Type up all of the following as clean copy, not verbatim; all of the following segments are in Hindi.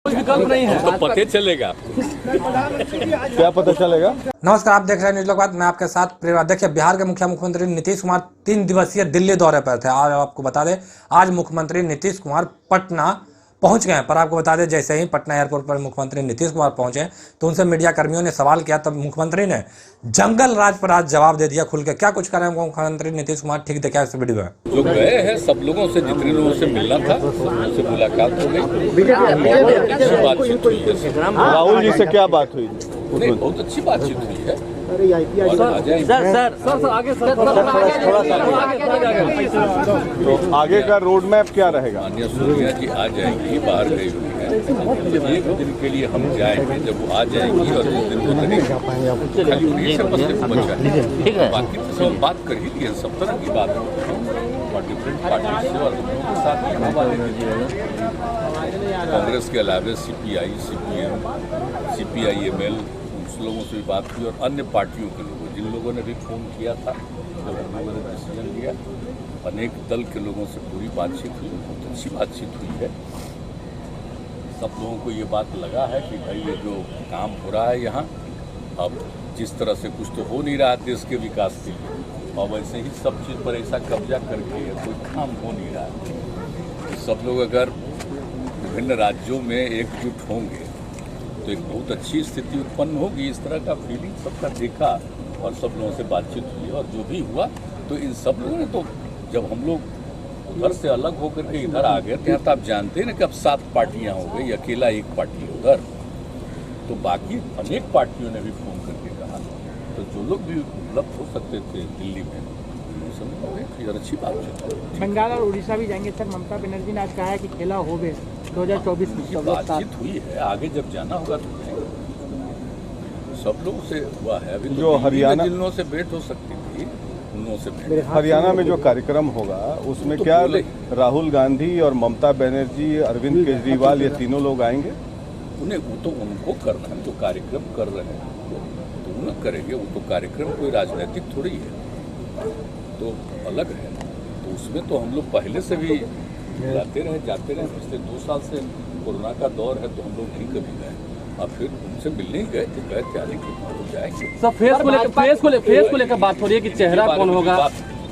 कोई विकल्प नहीं है, तो पता चलेगा। क्या पता चलेगा? नमस्कार, आप देख रहे हैं न्यूज लोकवाद। मैं आपके साथ प्रेरणा। देखिए, बिहार के मुख्यमंत्री नीतीश कुमार 3 दिवसीय दिल्ली दौरे पर थे। आज आपको बता दें, आज मुख्यमंत्री नीतीश कुमार पटना पहुंच गए हैं। पर आपको बता दें, जैसे ही पटना एयरपोर्ट पर मुख्यमंत्री नीतीश कुमार पहुंचे तो उनसे मीडिया कर्मियों ने सवाल किया, तब मुख्यमंत्री ने जंगल राज पर आज जवाब दे दिया खुल के। क्या कुछ करें मुख्यमंत्री नीतीश कुमार, ठीक देखा इस वीडियो में। जो गए हैं सब लोगों से, जितने लोगों से मिलना था सब से मुलाकात हो गई, बातचीत हुई है। राहुल जी से क्या बात हुई? नहीं, बहुत अच्छी बातचीत हुई है। तो आगे का रोड मैप क्या रहेगा? माननीय सोनिया जी आ जाएंगी, बाहर गई हुई है। एक दिन के लिए हम जाएंगे, जब वो आ जाएंगी और जिस दिन वो रहेंगे खाली उन्हीं से मसले को बचा, बाकी तो सब बात कर ही लिए, सब तरह की बात और डिफरेंट पार्टी से और लोगों के साथ यहाँ वाले कांग्रेस के अलावा CPI, CPM, CPIML लोगों से भी बात हुई और अन्य पार्टियों के लोगों, जिन लोगों ने भी फोन किया था, जब हम लोगों ने डिसीजन लिया, अनेक दल के लोगों से पूरी बातचीत हुई, बहुत अच्छी बातचीत हुई है। सब लोगों को ये बात लगा है कि भाई ये जो काम हो रहा है यहाँ, अब जिस तरह से कुछ तो हो नहीं रहा देश के विकास के लिए, और वैसे ही सब चीज़ पर ऐसा कब्जा करके कोई काम हो नहीं रहा है। सब लोग अगर विभिन्न राज्यों में एकजुट होंगे तो एक बहुत अच्छी स्थिति उत्पन्न होगी। इस तरह का फीलिंग सबका देखा और सब लोगों से बातचीत हुई और जो भी हुआ तो इन सब लोगों ने तो, जब हम लोग उधर से अलग होकर के इधर आ गए तो यहाँ तो आप जानते हैं ना कि अब 7 पार्टियाँ हो गई, अकेला एक पार्टी उधर, तो बाकी अनेक पार्टियों ने भी फोन करके कहा, तो जो लोग भी उपलब्ध हो सकते थे दिल्ली में फिर अच्छी बात। बंगाल और उड़ीसा भी जाएंगे सर। ममता बनर्जी ने आज कहा है कि खेला हो गए 2024 में बातचीत हुई है, आगे जब जाना होगा तो सब लोगों से हुआ है। अभी जो हरियाणा जिन लोगों से भेंट हो सकती थी उन लोगों से भेंट। हरियाणा में जो कार्यक्रम होगा उसमें तो क्या राहुल गांधी और ममता बनर्जी, अरविंद केजरीवाल, ये तीनों लोग आएंगे? उन्हें वो तो उनको करना है, जो कार्यक्रम कर रहे हैं तो उन्हें करेंगे। वो तो कार्यक्रम कोई राजनीतिक थोड़ी है, तो अलग है। तो उसमें तो हम लोग पहले से भी जाते रहे। पिछले 2 साल से कोरोना का दौर है तो हम लोग नहीं कभी गए, अब फिर उनसे मिलने ही गए थे, गए थे आने के जाएंगे। सब फेस को लेकर बात हो रही है कि चेहरा कौन होगा,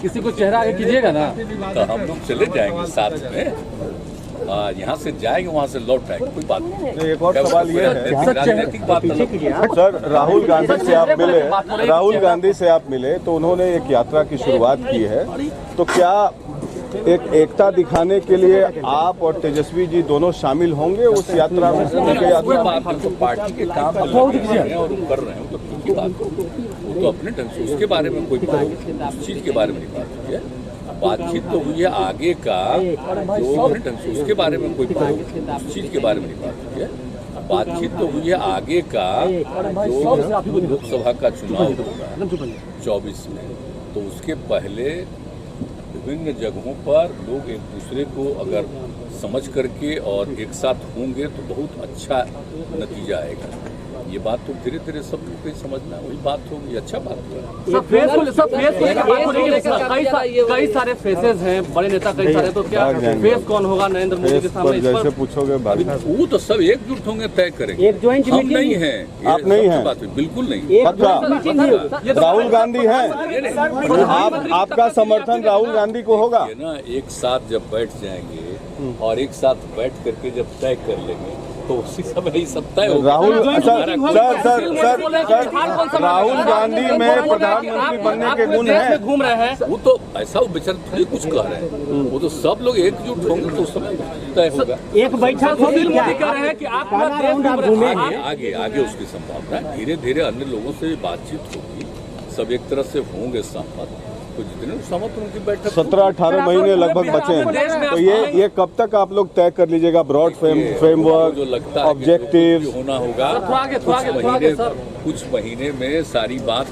किसी को चेहरा आगे कीजिएगा ना, तो हम लोग चले जाएंगे साथ में। यहाँ से जाएंगे, वहाँ से लौट आएंगे, कोई बात नहीं। एक और सवाल ये है, राजनीतिक बात सर, राहुल गांधी से आप मिले तो उन्होंने एक यात्रा की शुरुआत की है, तो क्या एक एकता दिखाने के लिए आप और तेजस्वी जी दोनों शामिल होंगे उस यात्रा में? तो पार्टी के काम और वो कर रहे हैं, तो की बात वो तो अपने ढंग से, उसके बारे में कोई उस चीज के बारे में नहीं बात हुई है। बातचीत तो हुई है आगे का, जो अपने ढंग से उसके बारे में कोई उस चीज के बारे में नहीं बात हुई है। बातचीत तो हुई है आगे का, जो लोकसभा का चुनाव होगा 24 में, तो उसके पहले विभिन्न जगहों पर लोग एक दूसरे को अगर समझ करके और एक साथ होंगे तो बहुत अच्छा नतीजा आएगा। ये बात तो धीरे धीरे सब लोग को समझना, वही बात होगी, अच्छा बात होगा। कई सारे फेसेस हैं, बड़े नेता कई सारे, तो क्या फेस कौन होगा नरेंद्र मोदी के सामने? जैसे पूछोगे वो तो सब एकजुट होंगे, तय करेंगे। हम नहीं है, आप नहीं हैं? बात बिल्कुल नहीं। राहुल गांधी हैं, आपका समर्थन राहुल गांधी को होगा ना? एक साथ जब बैठ जाएंगे और एक साथ बैठ करके जब तय कर लेंगे तो उसी समय ही सब तय होगा। राहुल राहुल गांधी में प्रधानमंत्री बनने के गुण हैं, घूम रहे हैं। वो तो ऐसा वो बेचारे थोड़ी कुछ कह रहे हैं, वो तो सब लोग एकजुट होंगे तो उस समय तय होगा। एक बैठक मोदी कह रहे हैं कि आप आगे उसकी संभावना है। धीरे धीरे अन्य लोगों से भी बातचीत होगी, सब एक तरह से होंगे सहमत, तो जितने सहमत उनकी बैठक 17-18 महीने लगभग बचे हैं, तो ये कब तक आप लोग तय कर लीजिएगा? ब्रॉड फ्रेमवर्क, जो लगता है ऑब्जेक्टिव होना होगा, कुछ महीने में सारी बात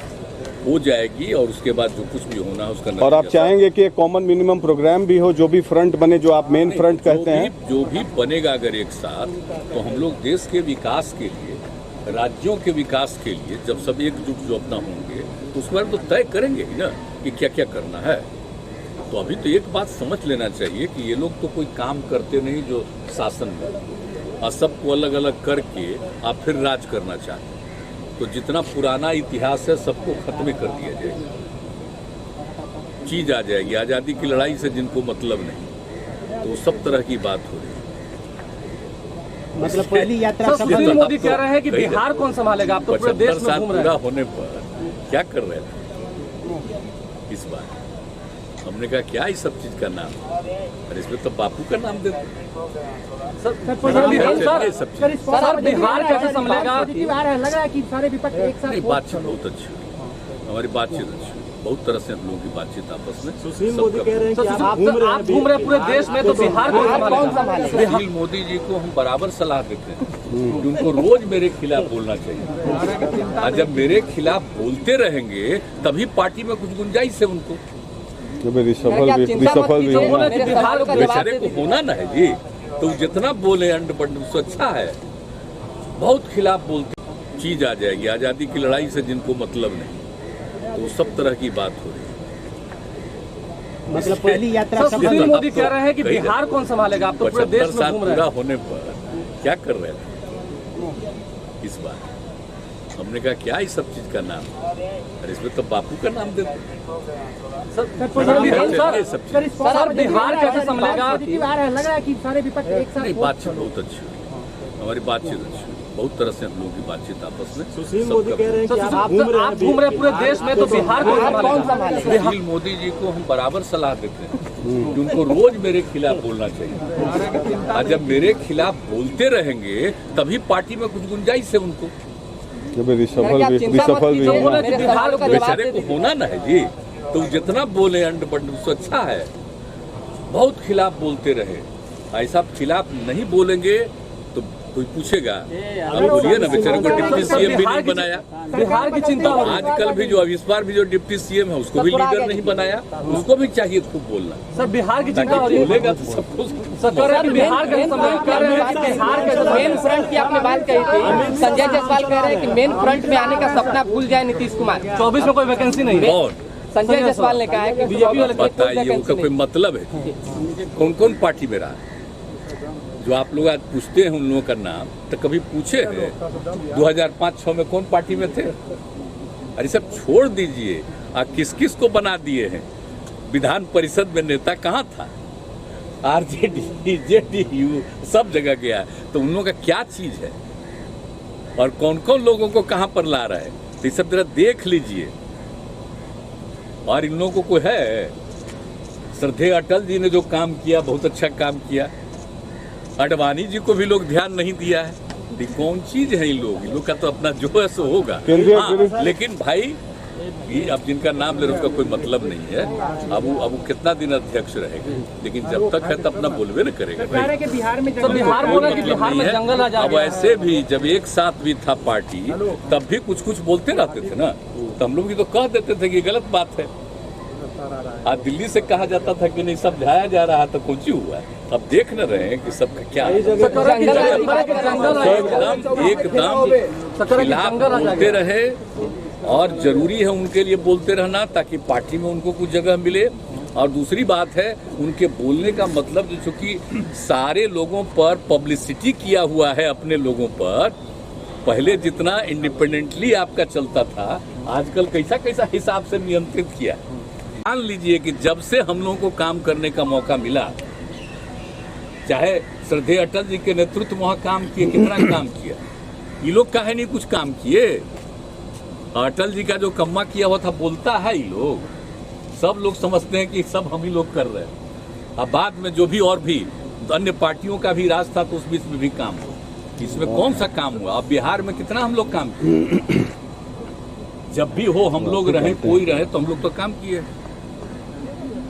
हो जाएगी और उसके बाद जो कुछ भी होना है उसका। और आप चाहेंगे कि एक कॉमन मिनिमम प्रोग्राम भी हो, जो भी फ्रंट बने, जो आप मेन फ्रंट कहते हैं, जो भी बनेगा अगर एक साथ, तो हम लोग देश के विकास के लिए, राज्यों के विकास के लिए जब सब एकजुट जो अपना होंगे तो उसके बारे में तो तय करेंगे ही ना कि क्या क्या करना है। तो अभी तो एक बात समझ लेना चाहिए कि ये लोग तो कोई काम करते नहीं जो शासन में, और सबको अलग अलग करके आप फिर राज करना चाहते हैं, तो जितना पुराना इतिहास है सबको खत्म कर दिया जाएगा। चीज आ जाएगी आज़ादी की लड़ाई से जिनको मतलब नहीं, तो सब तरह की बात हो रही है। मतलब पहली यात्रा सुशील मोदी कह रहे हैं कि बिहार कौन संभालेगा? आप तो पूरे देश में घूम रहे पूरा हैं। होने पर क्या कर रहे थे इस बार? हमने कहा क्या इस सब चीज का नाम, और इसमें तो बापू का नाम देते सर बिहार कैसे संभलेगा? लग रहा है कि सारे विपक्ष एक साथ नहीं, बातचीत बहुत अच्छी हुई, हमारी बातचीत अच्छी हुई, बहुत तरह से हम लोगों की बातचीत आपस में। सुशील मोदी कह रहे हैं कि आप घूम रहे हैं पूरे देश में, तो बिहार कौन संभालेगा? सुशील मोदी जी को हम बराबर सलाह देते हैं कि उनको रोज मेरे खिलाफ बोलना चाहिए, और जब मेरे खिलाफ बोलते रहेंगे तभी पार्टी में कुछ गुंजाइश है उनको। विसफल भी होना बेचारे को होना ना है जी, तो जितना बोले अंड बंड उससे अच्छा है। बहुत खिलाफ बोलते, चीज आ जाएगी आज़ादी की लड़ाई से जिनको मतलब नहीं, तो सब तरह की बात हो रही है। मतलब पहली यात्रा सुशील मोदी कह रहे हैं कि बिहार कौन संभालेगा? आप तो पूरे देश 75 में साल घूम रहे पूरा हैं। होने पर क्या कर रहे थे इस बार? हमने कहा क्या इस सब चीज का नाम, और इसमें तो बापू का नाम देते हैं। सर बिहार कैसे संभलेगा? लग रहा है कि सारे विपक्ष एक साथ नहीं, बातचीत बहुत अच्छी हुई, हमारी बातचीत अच्छी हुई, बहुत तरह से हम लोगों की बातचीत आपस में। सुशील मोदी कह रहे हैं कि आप घूम रहे हैं पूरे देश में, तो बिहार कौन संभालेगा? सुशील मोदी जी को हम बराबर सलाह देते हैं कि उनको रोज मेरे खिलाफ बोलना चाहिए, और जब मेरे खिलाफ बोलते रहेंगे तभी पार्टी में कुछ गुंजाइश है उनको। विसफल भी होना बेचारे को होना ना है जी, तो जितना बोले अंड बंड उससे अच्छा है। बहुत खिलाफ बोलते रहे, ऐसा खिलाफ नहीं बोलेंगे तो कोई पूछेगा। अब बोलिए ना, बेचारे को डिप्टी सीएम भी नहीं बनाया। बिहार की चिंता हो रही है। आजकल भी जो इस बार भी जो डिप्टी सीएम है उसको भी लीडर नहीं बनाया, उसको भी चाहिए खूब बोलना। सर बिहार की चिंता हो रही है। बोलेगा तो सबको सर कह रहे हैं कि बिहार कैसे संभलेगा? कह रहे हैं कि बिहार कैसे मेन फ्रंट की आपने बात कही थी, संजय जायसवाल कह रहे हैं कि मेन फ्रंट में आने का सपना भूल जाए नीतीश कुमार। 24 में कोई वैकेंसी नहीं है। कौन? संजय जायसवाल ने कहा है कि बीजेपी वाले बताइए, उनका कोई मतलब है? कौन कौन पार्टी में रहा? जो आप लोग आज पूछते हैं उन लोगों का नाम, तो कभी पूछे हैं 2005-06 में कौन पार्टी में थे? अरे सब छोड़ दीजिए, किस किस को बना दिए हैं? विधान परिषद में नेता कहाँ था? आरजेडी जेडीयू सब जगह गया है, तो उन लोगों का क्या चीज है और कौन कौन लोगों को कहाँ पर ला रहा है, तो ये सब जरा देख लीजिए। और इन लोगों को है, श्रद्धेय अटल जी ने जो काम किया बहुत अच्छा काम किया, अडवाणी जी को भी लोग ध्यान नहीं दिया है। ये कौन चीज है इन लोग का तो अपना जो है सो होगा। हाँ, लेकिन भाई ये अब जिनका नाम ले रहे उसका कोई मतलब नहीं है। अब वो कितना दिन अध्यक्ष रहेगा, लेकिन जब तक है तब अपना बोलबे न करेगा। बिहार में तो बिहार बोला कि बिहार में जंगल आ अब जाएगा। ऐसे भी जब एक साथ भी था पार्टी तब भी कुछ कुछ बोलते रहते थे ना, तो हम लोग भी तो कह देते थे कि गलत बात है। आज दिल्ली से कहा जाता था कि नहीं समझाया जा रहा था, कुछ हुआ है। अब देख न रहे हैं कि सबका क्या है। एकदम खिलाफ बोलते रहे, और जरूरी है उनके लिए बोलते रहना ताकि पार्टी में उनको कुछ जगह मिले। और दूसरी बात है, उनके बोलने का मतलब जो चूंकि सारे लोगों पर पब्लिसिटी किया हुआ है, अपने लोगों पर पहले जितना इंडिपेंडेंटली आपका चलता था, आजकल कैसा कैसा हिसाब से नियंत्रित किया। मान लीजिए कि जब से हम लोगों को काम करने का मौका मिला, चाहे श्रद्धेय अटल जी के नेतृत्व में वहाँ काम किए, कितना काम किया, ये लोग काहे नहीं कुछ काम किए। अटल जी का जो कम्मा किया हुआ था बोलता है, ये लोग सब लोग समझते हैं कि सब हम ही लोग कर रहे हैं। अब बाद में जो भी और भी अन्य पार्टियों का भी राज था, तो उस बीच में भी काम हुआ। इसमें कौन सा काम हुआ? अब बिहार में कितना हम लोग काम किए। जब भी हो हम लोग रहे, कोई रहे, तो हम लोग तो काम किए।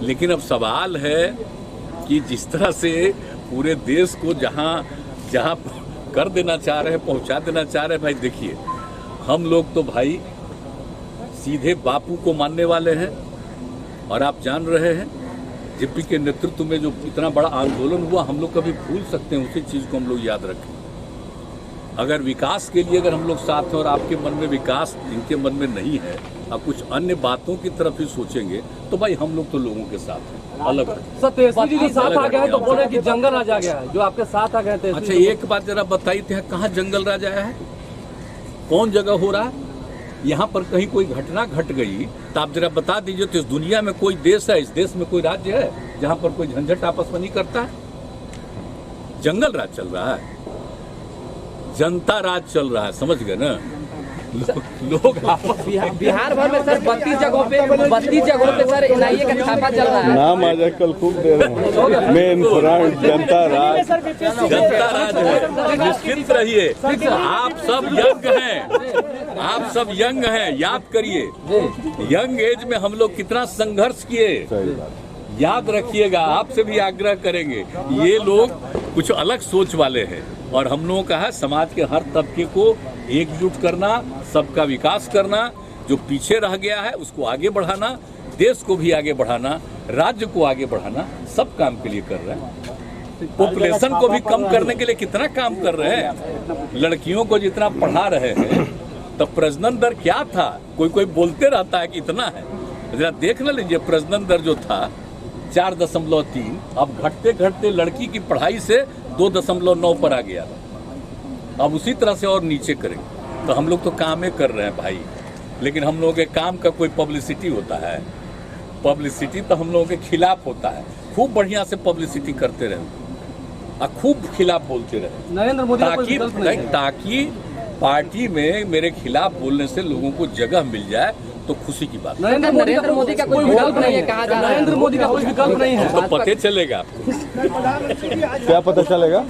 लेकिन अब सवाल है कि जिस तरह से पूरे देश को जहाँ जहाँ कर देना चाह रहे हैं, पहुँचा देना चाह रहे हैं, भाई देखिए हम लोग तो भाई सीधे बापू को मानने वाले हैं। और आप जान रहे हैं जेपी के नेतृत्व में जो इतना बड़ा आंदोलन हुआ, हम लोग कभी भूल सकते हैं? उसी चीज़ को हम लोग याद रखें। अगर विकास के लिए अगर हम लोग साथ हैं और आपके मन में विकास इनके मन में नहीं है और कुछ अन्य बातों की तरफ ही सोचेंगे तो भाई हम लोग तो लोगों के साथ हैं, अलग है। सर तेजस्वी जी साथ आ गए हैं तो बोल रहे हैं कि जंगल राज आ गया है, जो आपके साथ आ गए थे। अच्छा एक बात जरा बताइए थे, कहाँ जंगल राज आया है? कौन जगह हो रहा है? यहाँ पर कहीं कोई घटना घट गई तो आप जरा बता दीजिए। तो इस दुनिया में कोई देश है, इस देश में कोई राज्य है जहाँ पर कोई झंझट आपस में नहीं करता है? जंगल राज चल रहा है, जनता राज चल रहा है, समझ गए ना? लोग आपस बिहार भर में सर 32 जगहों पे सर एनआईए का छापा चल रहा है। नाम आज कल खूब दे रहे हैं, मेन फ्रंट, जनता राज। जनता राज है, निश्चिंत रहिए। आप सब यंग हैं, आप सब यंग हैं, याद करिए यंग एज में हम लोग कितना संघर्ष किए, सही बात। याद रखिएगा। आपसे भी आग्रह करेंगे, ये लोग कुछ अलग सोच वाले हैं और हम लोगों का है समाज के हर तबके को एकजुट करना, सबका विकास करना, जो पीछे रह गया है उसको आगे बढ़ाना, देश को भी आगे बढ़ाना, राज्य को आगे बढ़ाना, सब काम के लिए कर रहे हैं। पॉपुलेशन को भी कम करने के लिए कितना काम कर रहे हैं, लड़कियों को जितना पढ़ा रहे हैं, तो प्रजनन दर क्या था? कोई बोलते रहता है कि इतना है, जरा देख ना लीजिए। प्रजनन दर जो था 4.3, अब घटते घटते लड़की की पढ़ाई से 2.9 पर आ गया। अब उसी तरह से और नीचे करेंगे। तो हम लोग तो काम ही कर रहे हैं भाई, लेकिन हम लोगों के काम का कोई पब्लिसिटी होता है? पब्लिसिटी तो हम लोगों के खिलाफ होता है। खूब बढ़िया से पब्लिसिटी करते रहे और खूब खिलाफ बोलते रहे, नरेंद्र मोदी ताकि पार्टी में मेरे खिलाफ बोलने से लोगों को जगह मिल जाए, तो खुशी की बात। नरेंद्र मोदी का कोई विकल्प नहीं है, कहा जा रहा है। नरेंद्र मोदी का कोई विकल्प नहीं है, तो पता चलेगा। क्या पता चलेगा?